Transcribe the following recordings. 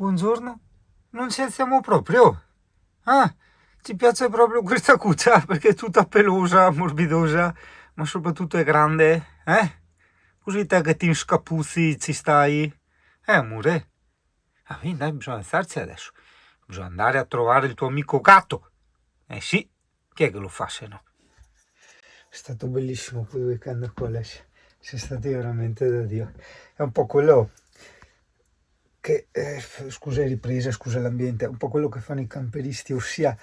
Buongiorno, non ci alziamo proprio. Ah, ci piace proprio questa cuccia perché è tutta pelosa, morbidosa, ma soprattutto è grande, eh? Così te che ti scapuzzi ci stai. Amore. Ah, quindi dai, bisogna alzarsi adesso. Bisogna andare a trovare il tuo amico gatto. Eh sì, chi è che lo fa se no? È stato bellissimo quel weekend a college. Siamo stati veramente da Dio. È un po' quello che, scusa le riprese, scusa l'ambiente, è un po' quello che fanno i camperisti, ossia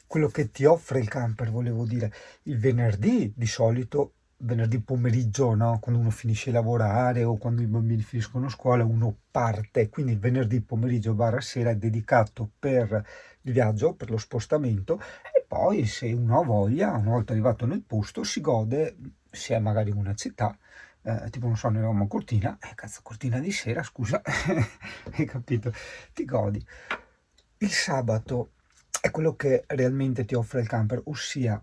quello che ti offre il camper, volevo dire. Il venerdì, di solito, venerdì pomeriggio, no? Quando uno finisce di lavorare o quando i bambini finiscono scuola, uno parte. Quindi il venerdì pomeriggio barra sera è dedicato per il viaggio, per lo spostamento, e poi se uno ha voglia, una volta arrivato nel posto, si gode, se è magari in una città, tipo non so, ne eravamo a Cortina, cazzo, Cortina di sera, scusa, hai capito? Ti godi. Il sabato è quello che realmente ti offre il camper, ossia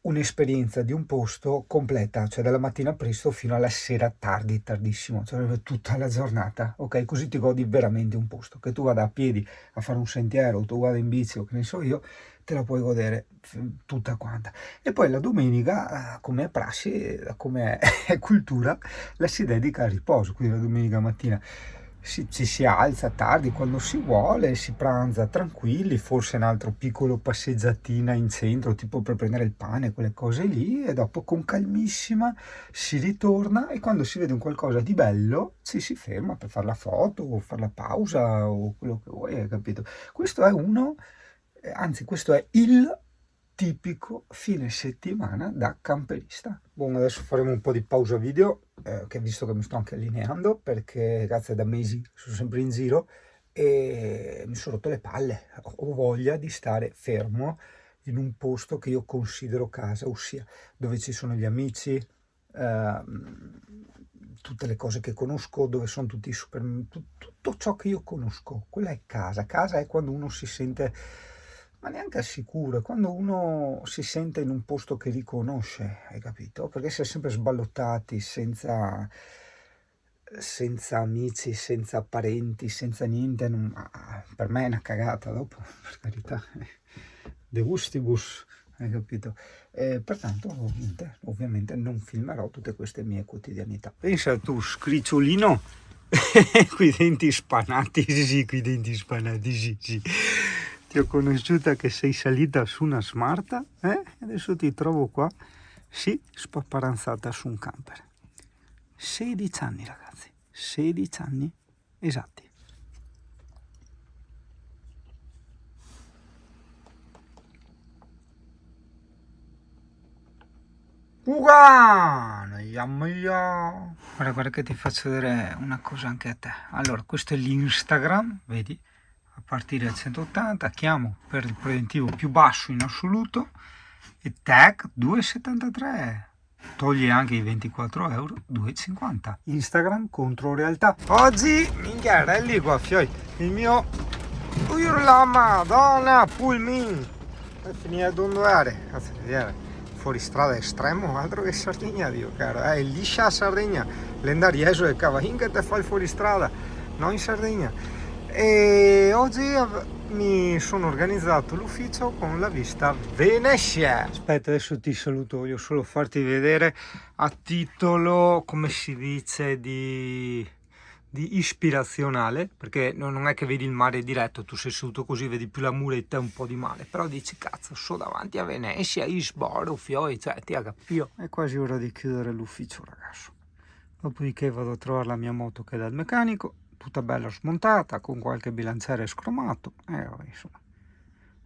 un'esperienza di un posto completa, cioè dalla mattina presto fino alla sera tardi, tardissimo, cioè tutta la giornata, ok? Così ti godi veramente un posto, che tu vada a piedi a fare un sentiero, o tu vada in bici o che ne so io, te la puoi godere tutta quanta. E poi la domenica, come è prassi, come è cultura, la si dedica al riposo, quindi la domenica mattina ci si alza tardi quando si vuole, si pranza tranquilli, forse un altro piccolo passeggiatina in centro, tipo per prendere il pane, quelle cose lì, e dopo con calmissima si ritorna e quando si vede un qualcosa di bello ci si ferma per fare la foto o fare la pausa o quello che vuoi, hai capito? Questo è anzi questo è il tipico fine settimana da camperista. Buon, adesso faremo un po' di pausa video, che visto che mi sto anche allineando, perché grazie da mesi sono sempre in giro e mi sono rotto le palle. Ho voglia di stare fermo in un posto che io considero casa, ossia dove ci sono gli amici, tutte le cose che conosco, dove sono tutti tutto ciò che io conosco. Quella è casa. Casa è quando uno si sente, ma neanche al sicuro, è quando uno si sente in un posto che riconosce, hai capito? Perché si è sempre sballottati, senza amici, senza parenti, senza niente. Per me è una cagata, dopo, per carità, de gustibus, hai capito? Pertanto, ovviamente non filmerò tutte queste mie quotidianità. Pensa tu, scricciolino, coi denti spanati, sì, sì. Ti ho conosciuta che sei salita su una Smart, adesso ti trovo qua, sì, spapparanzata su un camper. 16 anni, ragazzi, 16 anni esatti. Guarda che ti faccio vedere una cosa anche a te. Allora, questo è l'Instagram, vedi? A partire dal 180, chiamo per il preventivo più basso in assoluto e tag 2,73. Togli anche i 24 euro, 2,50. Instagram contro realtà. Oggi, minchiarelli qua, fioi, il mio urla madonna, pulmin. Per finire a dondolare, cazzo di vedere. Fuori strada estremo, altro che Sardegna, Dio caro. Liscia a Sardegna, l'endarieso e Cavahin che te fa il fuoristrada, non in Sardegna. E oggi mi sono organizzato l'ufficio con la vista Venezia. Aspetta, adesso ti saluto, voglio solo farti vedere a titolo, come si dice, di ispirazionale, perché non è che vedi il mare diretto, tu sei seduto così, vedi più la muretta e un po' di mare, però dici cazzo, sono davanti a Venezia, Isboro, fioi, cioè ti capito. È quasi ora di chiudere l'ufficio, ragazzo. Dopodiché vado a trovare la mia moto che è dal meccanico, tutta bella smontata, con qualche bilanciere scromato, insomma.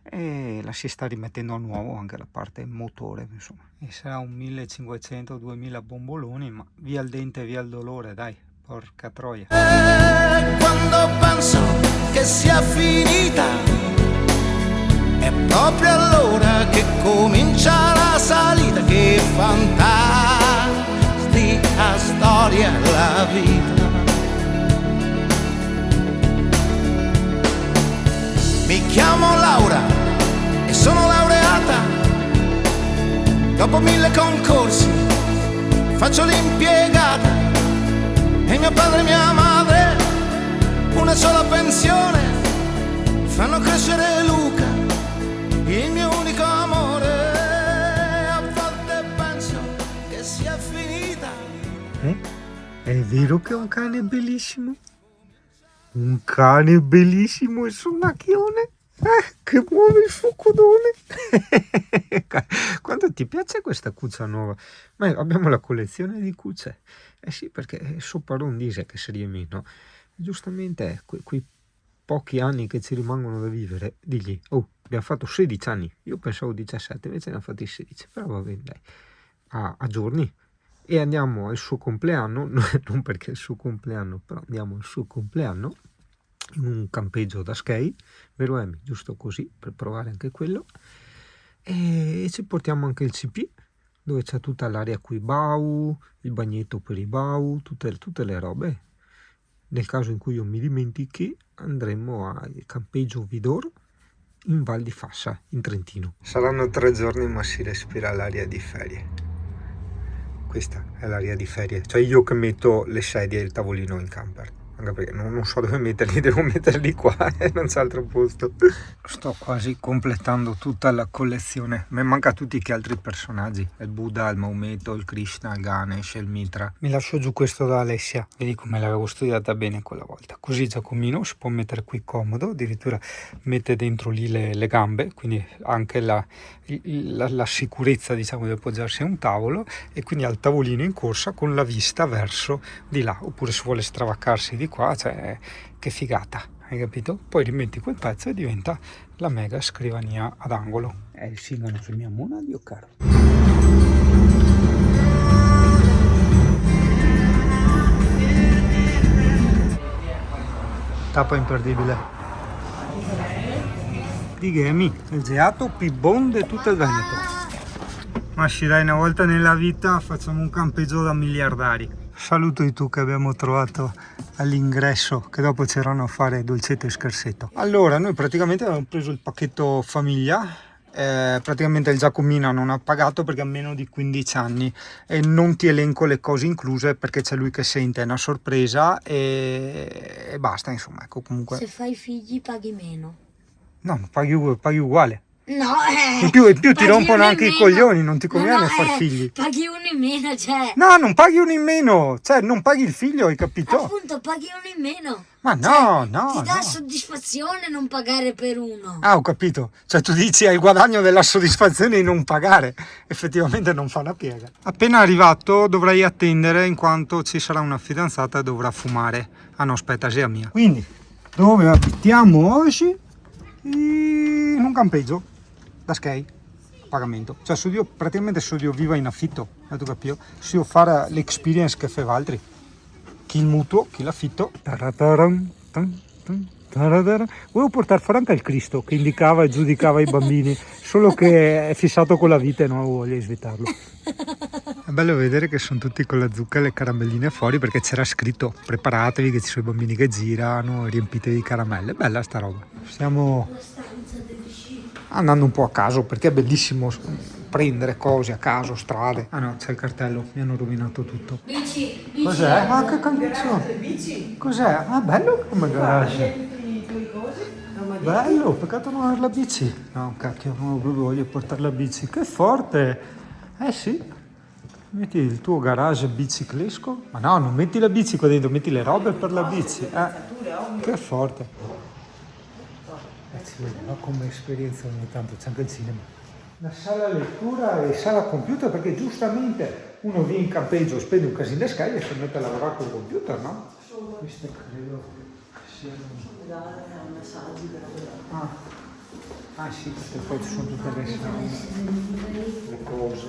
E la si sta rimettendo a nuovo anche la parte motore, insomma. E sarà un 1500-2000 bomboloni, ma via il dente, via il dolore, dai, porca troia. Quando penso che sia finita, è proprio allora che comincia la salita, che fantastica storia la vita. Mi chiamo Laura e sono laureata, dopo 1000 concorsi faccio l'impiegata e mio padre e mia madre una sola pensione fanno crescere Luca, il mio unico amore. A volte penso che sia finita. È vero che è un cane bellissimo? Un cane bellissimo e sonnacchione? Che muove il suo codone! Quanto ti piace questa cuccia nuova? Ma abbiamo la collezione di cucce. Eh sì, perché Sopparon dice che seriamente, no? Giustamente quei pochi anni che ci rimangono da vivere, digli, oh, abbiamo fatto 16 anni, io pensavo 17, invece ne ha fatti 16, però va bene, dai, a giorni. E andiamo al suo compleanno, non perché è il suo compleanno, però andiamo al suo compleanno in un campeggio da ski, vero Emi? Giusto così, per provare anche quello. E ci portiamo anche il CP, dove c'è tutta l'area qui bau, il bagnetto per i bau, tutte le robe. Nel caso in cui io mi dimentichi, andremo al campeggio Vidor in Val di Fassa, in Trentino. Saranno 3 giorni, ma si respira l'aria di ferie. Questa è l'aria di ferie, cioè io che metto le sedie e il tavolino in camper, anche perché non so dove metterli, devo metterli qua e non c'è altro posto. Sto quasi completando tutta la collezione, mi manca tutti che altri personaggi, il Buddha, il Maometto, il Krishna, il Ganesh, il Mitra. Mi lascio giù questo da Alessia, vedi come l'avevo studiata bene quella volta, così Giacomino si può mettere qui comodo, addirittura mette dentro lì le gambe, quindi anche la sicurezza, diciamo, di appoggiarsi a un tavolo, e quindi al tavolino in corsa con la vista verso di là, oppure se vuole stravaccarsi di qua, cioè che figata, hai capito? Poi rimetti quel pezzo e diventa la mega scrivania ad angolo. È il singolo che mia mona dio caro. Tappa imperdibile di Gemi, il geato più buono di tutto il Veneto. Ma sì, dai, una volta nella vita facciamo un campeggio da miliardari. Saluto i tu che abbiamo trovato all'ingresso, che dopo c'erano a fare dolcetto e scherzetto. Allora, noi praticamente abbiamo preso il pacchetto famiglia, praticamente il Giacomino non ha pagato perché ha meno di 15 anni e non ti elenco le cose incluse perché c'è lui che sente, è una sorpresa e basta, insomma, ecco, comunque. Se fai figli paghi meno. No, paghi uguale. No, in più ti paghi rompono uno in anche i meno. coglioni, non ti conviene No, far figli. Paghi uno in meno, cioè. No, non paghi uno in meno, cioè non paghi il figlio, hai capito? Appunto, paghi uno in meno. Ma no, Cioè, no, ti dà no. soddisfazione non pagare per uno. Ah, ho capito. Cioè tu dici hai il guadagno della soddisfazione di non pagare. Effettivamente non fa una piega. Appena arrivato dovrei attendere in quanto ci sarà una fidanzata e dovrà fumare. Ah no, aspetta, sia mia. Quindi, dove abitiamo oggi? In un campeggio da ski. Pagamento. Cioè praticamente studio viva in affitto. Tu capisci? Studio fare l'experience che fa altri. Chi il mutuo, chi l'affitto. Volevo portare fuori anche il Cristo che indicava e giudicava i bambini, solo che è fissato con la vita e non avevo voglia di svitarlo. È bello vedere che sono tutti con la zucca e le caramelline fuori perché c'era scritto preparatevi che ci sono i bambini che girano, riempitevi di caramelle. Bella sta roba. Stiamo andando un po' a caso perché è bellissimo prendere cose a caso, strade. Ah no, c'è il cartello, mi hanno rovinato tutto. Bici. Cos'è? Ah, che canzone! Cos'è? Ah, bello come garage. Bello, peccato non avere la bici. No, cacchio, non ho proprio voglia di portare la bici. Che forte! Eh sì. Metti il tuo garage biciclesco. Ma no, non metti la bici qua dentro, metti le robe per la bici. Che forte. Ci vedrà come esperienza ogni tanto, c'è anche il cinema. La sala lettura e sala computer, perché giustamente uno viene in campeggio, spende un casino di Sky e si mette a lavorare col computer, no? Queste credo siano... Ah sì, perché poi ci sono tutte le sale, le cose.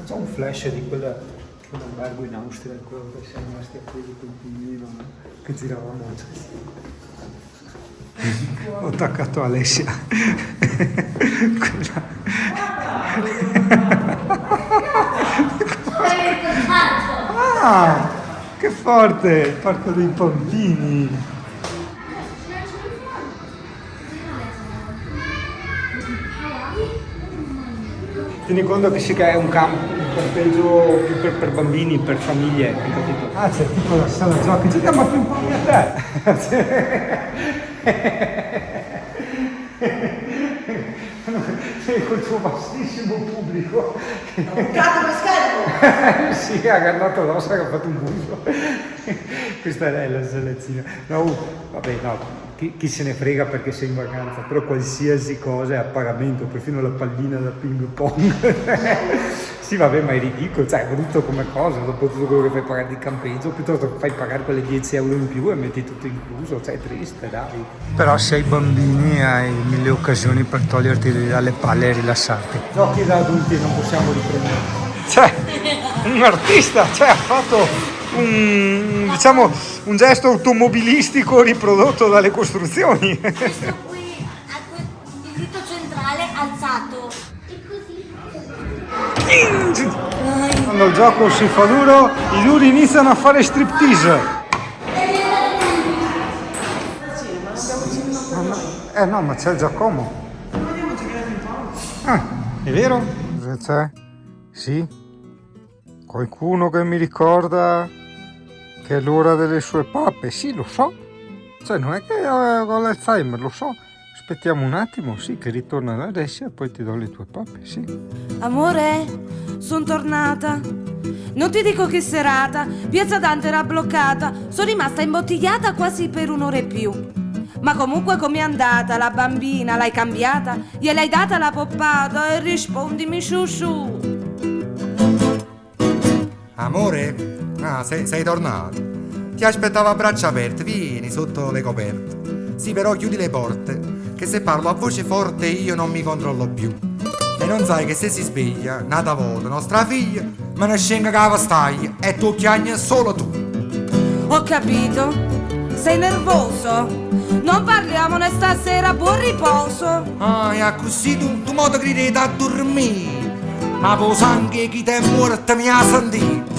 C'è un flash di quell'albergo in Austria, quello che siamo rimasti a piedi col pulmino, no? Che giravamo. Ho attaccato Alessia. Ah, che forte, il parco dei bambini. Tieni conto che sì che è un campeggio più per bambini, per famiglie, hai capito? Ah, c'è tipo la sala giochi, giochiamo a ping pong a te. Sei col tuo vastissimo pubblico. Bucato per schermo! Sì, ha guardato l'ossa che ha fatto un buso. Questa è la selezione. No, vabbè, no, chi se ne frega perché sei in vacanza, però qualsiasi cosa è a pagamento, perfino la pallina da ping pong. Sì, vabbè, ma è ridicolo, cioè, è brutto come cosa, dopo tutto quello che fai pagare di campeggio, piuttosto fai pagare quelle 10 euro in più e metti tutto incluso, cioè, è triste, dai. Però se hai bambini hai mille occasioni per toglierti dalle palle e rilassarti. Giochi da adulti non possiamo riprendere. Cioè, un artista, cioè, ha fatto diciamo, un gesto automobilistico riprodotto dalle costruzioni. Questo qui ha il dito centrale alzato. E così. Quando il gioco si fa duro, i duri iniziano a fare striptease. No, ma c'è il Giacomo. È vero? Cosa c'è? Sì? Qualcuno che mi ricorda che è l'ora delle sue pappe? Sì, lo so. Cioè, non è che ho l'Alzheimer, lo so. Aspettiamo un attimo, sì, che ritorna da adesso e poi ti do le tue pappe, sì. Amore, sono tornata. Non ti dico che serata, Piazza Dante era bloccata, sono rimasta imbottigliata quasi per un'ora e più. Ma comunque com'è andata la bambina, l'hai cambiata? Gliel'hai data la poppata e rispondimi sciusciù. Amore? Ah, sei tornato. Ti aspettavo a braccia aperte, vieni sotto le coperte. Sì, però chiudi le porte, che se parlo a voce forte io non mi controllo più. E non sai che se si sveglia, nata volta nostra figlia, me ne scenga che la vastaglia e tu chiagni solo tu. Ho capito, sei nervoso? Non parliamone stasera, buon riposo. Ah, e così tu modo gridate a dormire. Ma po' sangue chi ti è morto mi ha sentito.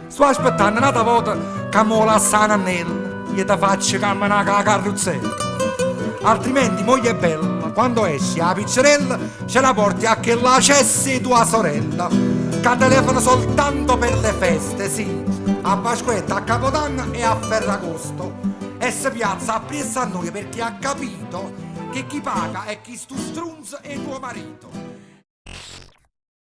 Sto aspettando un'altra volta che mo la sananella e ti faccio camminare con la carrozzella. Altrimenti moglie è bella, quando esci a pizzerella ce la porti a che la cessi tua sorella. Che telefona soltanto per le feste, sì. A Pasquetta, a Capodanno e a Ferragosto. E si piazza appresso a noi perché ha capito che chi paga è chi stu strunz e tuo marito.